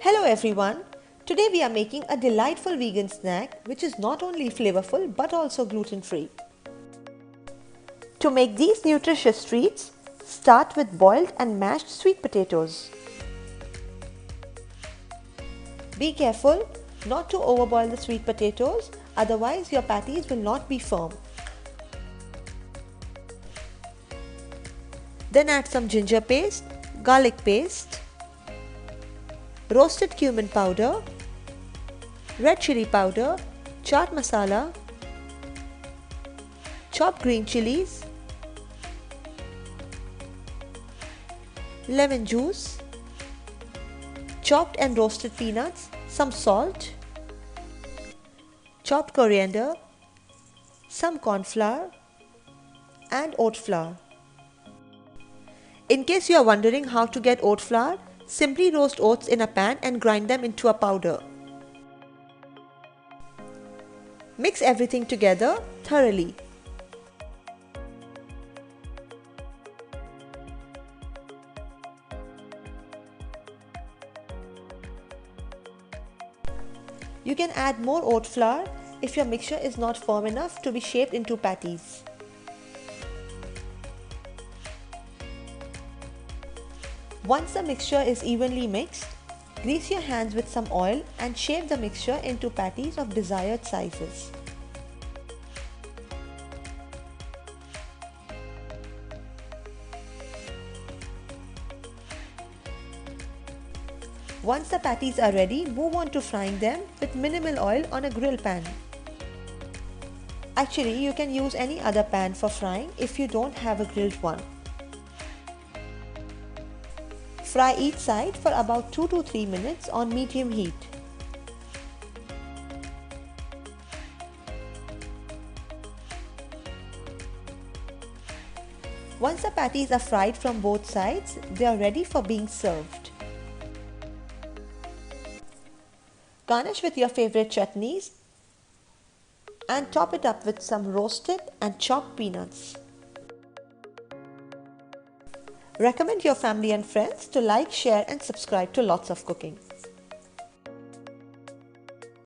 Hello everyone! Today we are making a delightful vegan snack which is not only flavorful but also gluten-free. To make these nutritious treats, start with boiled and mashed sweet potatoes. Be careful not to overboil the sweet potatoes, otherwise your patties will not be firm. Then add some ginger paste, garlic paste, roasted cumin powder, red chilli powder, chaat masala, chopped green chillies, lemon juice, chopped and roasted peanuts, some salt, chopped coriander, some corn flour and oat flour. In case you are wondering how to get oat flour, simply roast oats in a pan and grind them into a powder. Mix everything together thoroughly. You can add more oat flour if your mixture is not firm enough to be shaped into patties. Once the mixture is evenly mixed, grease your hands with some oil and shape the mixture into patties of desired sizes. Once the patties are ready, move on to frying them with minimal oil on a grill pan. Actually, you can use any other pan for frying if you don't have a grilled one. Fry each side for about 2 to 3 minutes on medium heat. Once the patties are fried from both sides, they are ready for being served. Garnish with your favorite chutneys and top it up with some roasted and chopped peanuts. Recommend your family and friends to like, share and subscribe to Lots of Cooking.